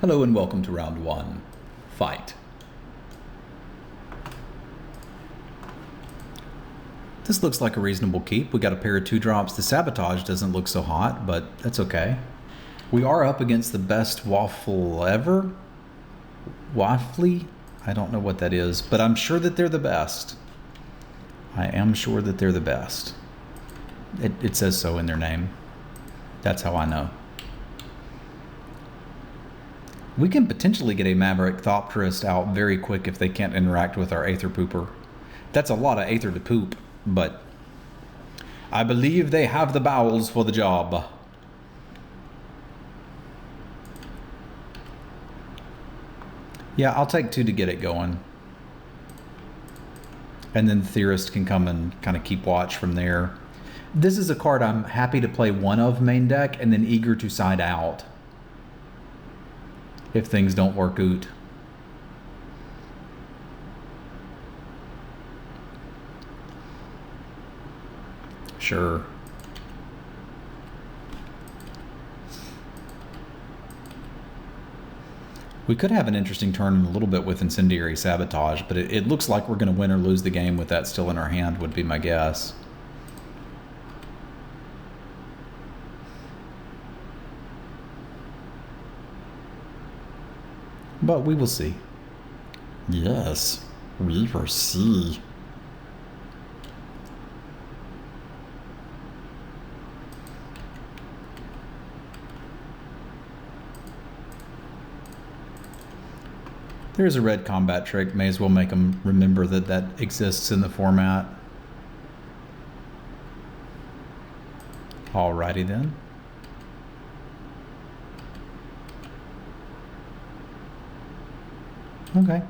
Hello and welcome to round one. Fight. This looks like a reasonable keep. We got a pair of 2-drops. The sabotage doesn't look so hot, but that's okay. We are up against the best waffle ever. Waffly? I don't know what that is, but I'm sure that they're the best. I am sure that they're the best. It says so in their name. That's how I know. We can potentially get a Maverick Thopterist out very quick if they can't interact with our Aether Pooper. That's a lot of Aether to poop, but I believe they have the bowels for the job. Yeah, I'll take 2 to get it going. And then the Theorist can come and kind of keep watch from there. This is a card I'm happy to play one of main deck and then eager to side out if things don't work out. Sure. We could have an interesting turn in a little bit with Incendiary Sabotage, but it looks like we're going to win or lose the game with that still in our hand, would be my guess. But we will see. Yes, we will see. There's a red combat trick. May as well make them remember that that exists in the format. Alrighty then. Okay.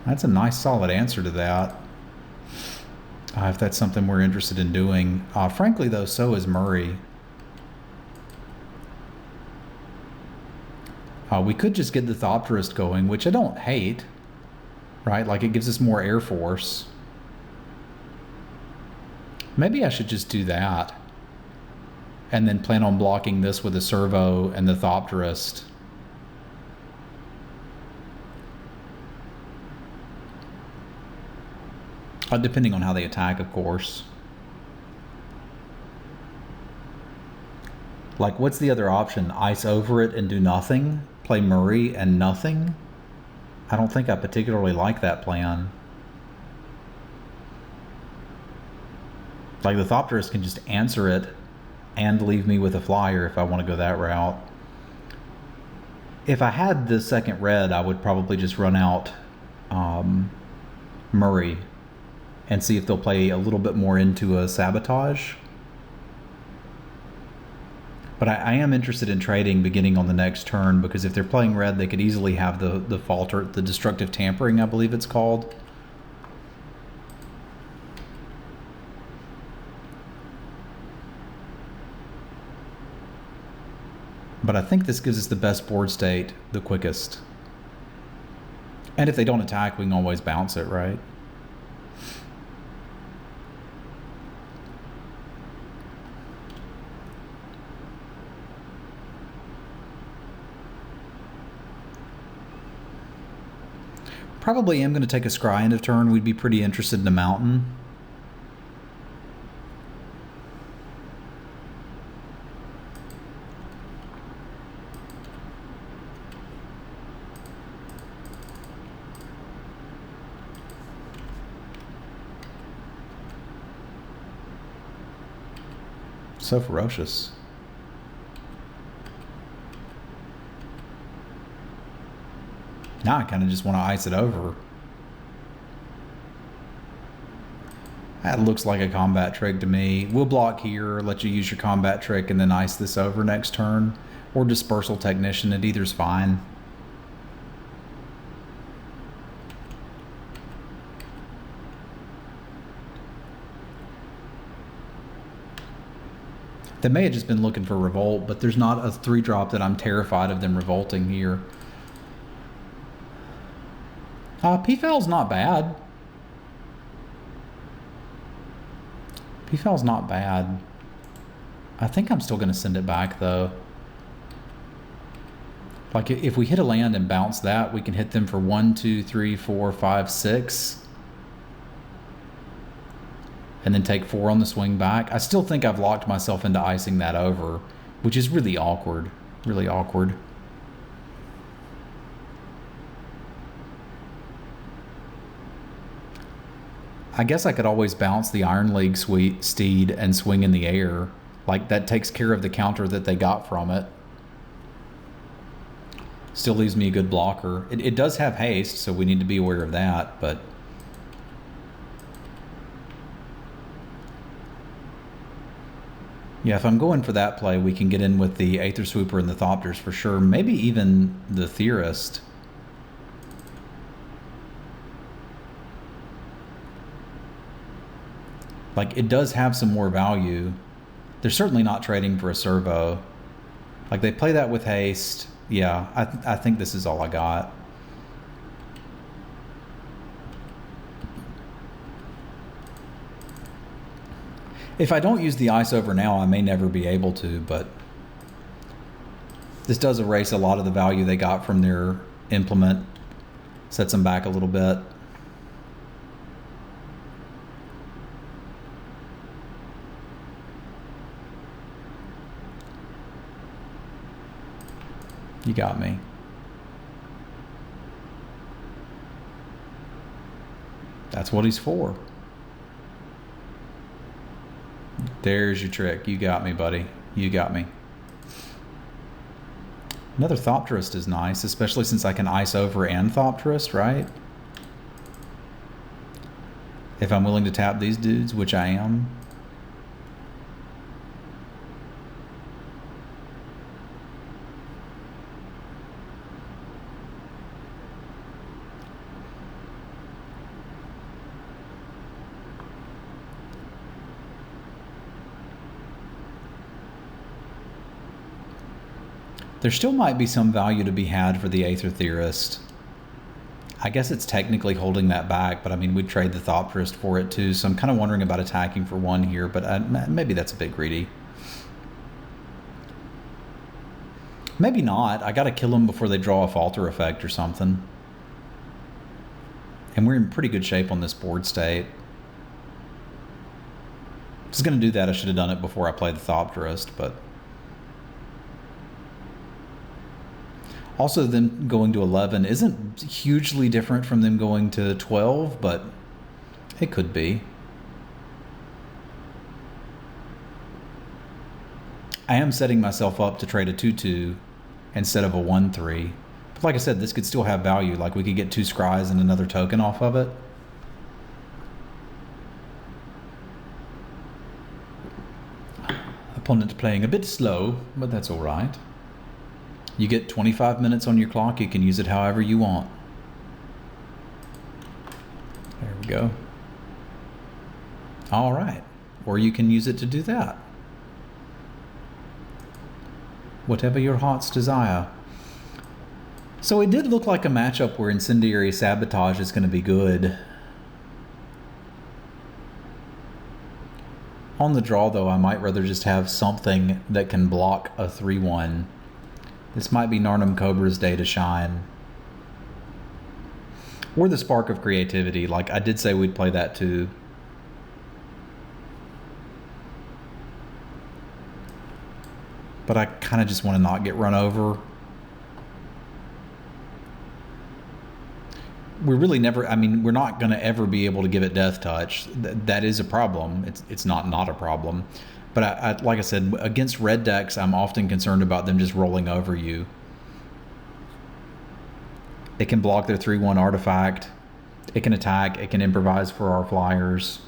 That's a nice solid answer to that. If that's something we're interested in doing. Frankly though, so is Murray. We could just get the Thopterist going, which I don't hate, right? Like it gives us more air force. Maybe I should just do that. And then plan on blocking this with a servo and the Thopterist. Depending on how they attack, of course. Like, what's the other option? Ice over it and do nothing? Play Murray and nothing? I don't think I particularly like that plan. Like, the Thopterist can just answer it and leave me with a flyer if I want to go that route. If I had the second red, I would probably just run out Murray and see if they'll play a little bit more into a sabotage. But I am interested in trading beginning on the next turn, because if they're playing red, they could easily have the falter, the destructive tampering, I believe it's called. But I think this gives us the best board state the quickest. And if they don't attack, we can always bounce it, right? Probably am going to take a scry end of turn. We'd be pretty interested in a mountain. So ferocious. Now I kind of just want to ice it over. That looks like a combat trick to me. We'll block here, let you use your combat trick, and then ice this over next turn. Or Dispersal Technician, it either's fine. They may have just been looking for Revolt, but there's not a 3-drop that I'm terrified of them revolting here. P-Fal's not bad. P-Fal's not bad. I think I'm still going to send it back, though. Like, if we hit a land and bounce that, we can hit them for 1, 2, 3, 4, 5, 6. And then take 4 on the swing back. I still think I've locked myself into icing that over, which is really awkward. Really awkward. I guess I could always bounce the Iron League Steed and swing in the air. Like, that takes care of the counter that they got from it. Still leaves me a good blocker. It does have haste, so we need to be aware of that, but... yeah, if I'm going for that play, we can get in with the Aether Swooper and the Thopters for sure. Maybe even the Theorist. Like, it does have some more value. They're certainly not trading for a servo. Like, they play that with haste. Yeah, I think this is all I got. If I don't use the ice over now, I may never be able to, but this does erase a lot of the value they got from their implement. Sets them back a little bit. You got me. That's what he's for. There's your trick. You got me, buddy. You got me. Another Thopterist is nice, especially since I can ice over and Thopterist, right? If I'm willing to tap these dudes, which I am. There still might be some value to be had for the Aether Theorist. I guess it's technically holding that back, but I mean, we'd trade the Thopterist for it too, so I'm kind of wondering about attacking for 1 here, but maybe that's a bit greedy. Maybe not. I gotta kill them before they draw a Falter effect or something. And we're in pretty good shape on this board state. If I was gonna do that, I should have done it before I played the Thopterist, but... also, them going to 11 isn't hugely different from them going to 12, but it could be. I am setting myself up to trade a 2-2 instead of a 1-3. But like I said, this could still have value. Like, we could get 2 scries and another token off of it. Opponent playing a bit slow, but that's all right. You get 25 minutes on your clock. You can use it however you want. There we go. All right. Or you can use it to do that. Whatever your heart's desire. So it did look like a matchup where Incendiary Sabotage is going to be good. On the draw, though, I might rather just have something that can block a 3-1. This might be Narnum Cobra's day to shine. Or the Spark of Creativity. Like, I did say we'd play that too. But I kind of just want to not get run over. We're really never... I mean, we're not going to ever be able to give it Death Touch. That is a problem. It's not a problem. But like I said, against red decks, I'm often concerned about them just rolling over you. It can block their 3-1 artifact. It can attack. It can improvise for our flyers.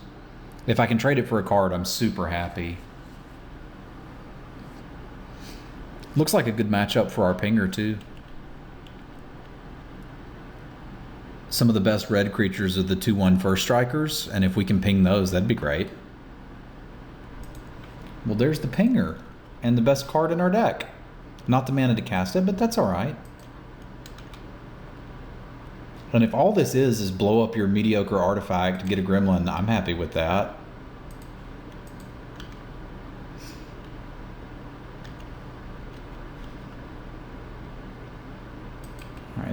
If I can trade it for a card, I'm super happy. Looks like a good matchup for our pinger, too. Some of the best red creatures are the 2-1 first strikers, and if we can ping those, that'd be great. Well, there's the pinger, and the best card in our deck. Not the mana to cast it, but that's all right. And if all this is blow up your mediocre artifact to get a gremlin, I'm happy with that.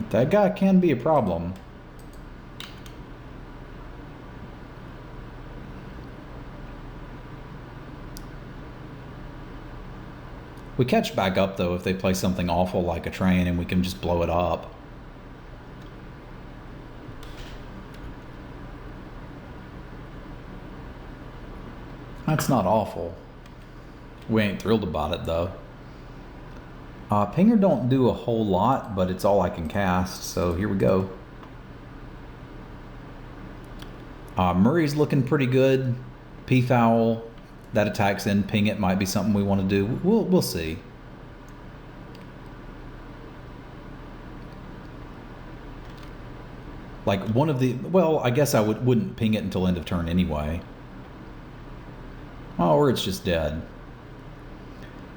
That guy can be a problem. We catch back up, though, if they play something awful like a train, and we can just blow it up. That's not awful. We ain't thrilled about it, though. Pinger don't do a whole lot, but it's all I can cast, so here we go. Murray's looking pretty good. Peafowl, that attacks in. Ping it might be something we want to do. We'll see. Like one of the, well, I guess I wouldn't ping it until end of turn anyway. Oh, or it's just dead.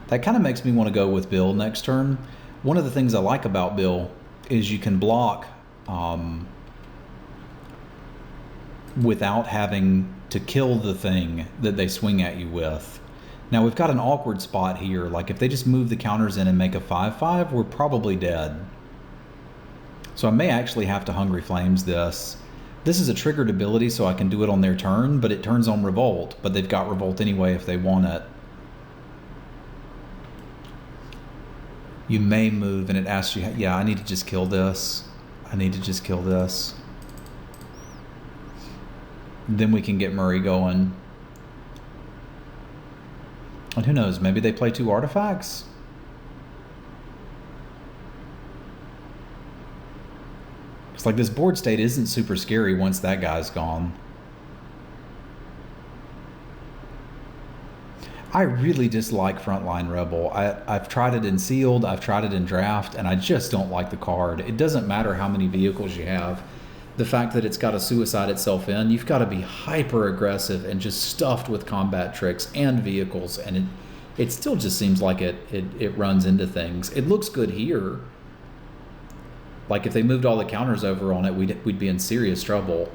That kind of makes me want to go with Bill next turn. One of the things I like about Bill is you can block without having to kill the thing that they swing at you with. Now we've got an awkward spot here. Like if they just move the counters in and make a 5/5, we're probably dead. So I may actually have to Hungry Flames this. This is a triggered ability, so I can do it on their turn, but it turns on Revolt. But they've got Revolt anyway if they want it. You may move, and it asks you, yeah, I need to just kill this. I need to just kill this. Then we can get Murray going. And who knows, maybe they play 2 artifacts? It's like this board state isn't super scary once that guy's gone. I really dislike Frontline Rebel. I've tried it in Sealed, I've tried it in Draft, and I just don't like the card. It doesn't matter how many vehicles you have. The fact that it's got to suicide itself in, you've got to be hyper aggressive and just stuffed with combat tricks and vehicles, and it still just seems like it runs into things. It looks good here. Like if they moved all the counters over on it, we'd be in serious trouble.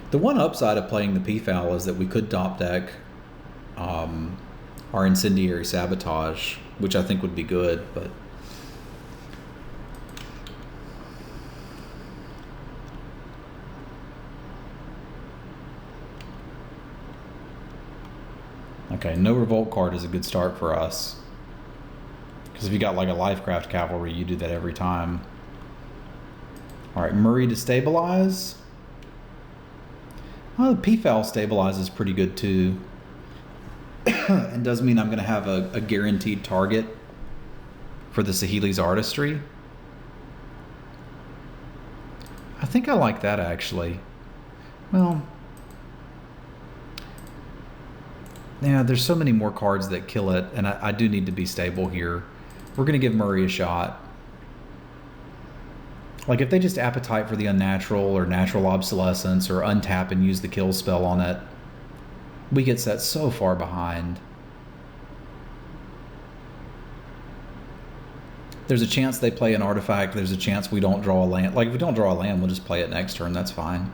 The one upside of playing the Peafowl is that we could top deck our Incendiary Sabotage, which I think would be good, but... Okay, no Revolt card is a good start for us. Because if you got like a Lifecraft Cavalry, you do that every time. Alright, Murray to stabilize. Well, the Peafowl stabilizes pretty good too. And does mean I'm going to have a guaranteed target for the Saheeli's Artistry. I think I like that actually. Well, yeah, there's so many more cards that kill it, and I do need to be stable here. We're going to give Murray a shot. Like if they just Appetite for the Unnatural or Natural Obsolescence or untap and use the kill spell on it, we get set so far behind. There's a chance they play an artifact. There's a chance we don't draw a land. Like if we don't draw a land, we'll just play it next turn. That's fine.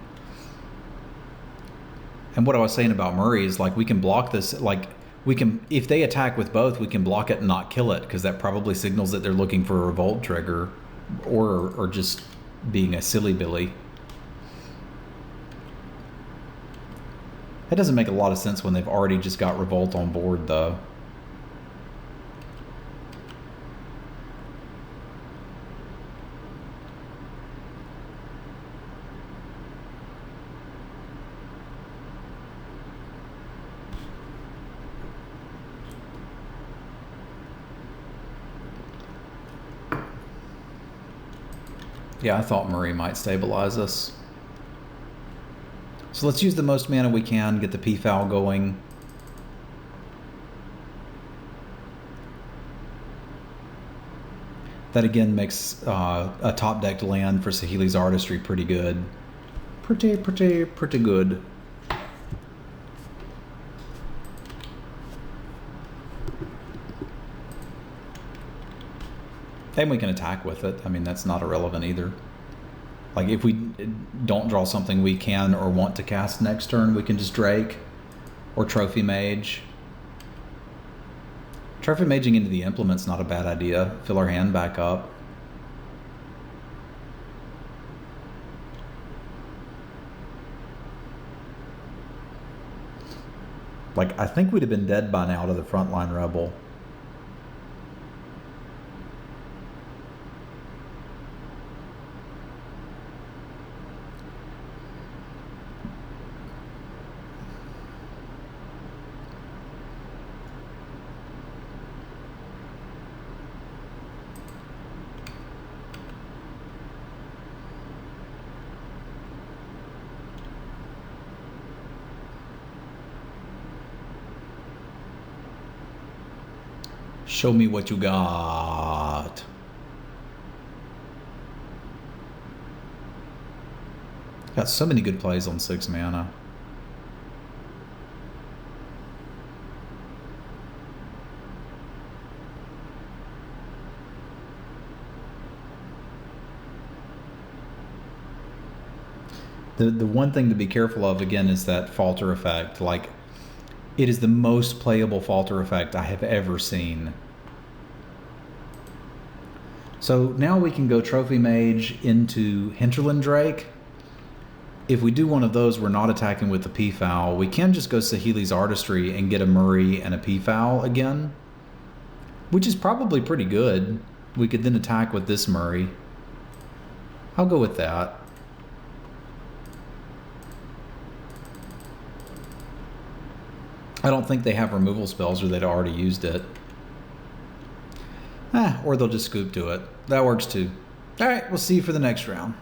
And what I was saying about Murray is like we can block this. Like we can, if they attack with both, we can block it and not kill it, because that probably signals that they're looking for a Revolt trigger, or just being a silly Billy. That doesn't make a lot of sense when they've already just got Revolt on board, though. Yeah, I thought Murray might stabilize us. So let's use the most mana we can, get the Peafowl going. That again makes a top-decked land for Saheeli's Artistry pretty good. Pretty good. And we can attack with it. I mean, that's not irrelevant either. Like, if we don't draw something we can or want to cast next turn, we can just Drake or Trophy Mage. Trophy maging into the implement's not a bad idea. Fill our hand back up. Like, I think we'd have been dead by now to the frontline rebel. Show me what you got. Got so many good plays on 6 mana. The one thing to be careful of, again, is that falter effect. Like, it is the most playable falter effect I have ever seen. So now we can go Trophy Mage into Hinterland Drake. If we do one of those, we're not attacking with the P-Foul. We can just go Saheeli's Artistry and get a Murray and a P-Foul again, which is probably pretty good. We could then attack with this Murray. I'll go with that. I don't think they have removal spells, or they'd already used it. Or they'll just scoop to it. That works too. All right, we'll see you for the next round.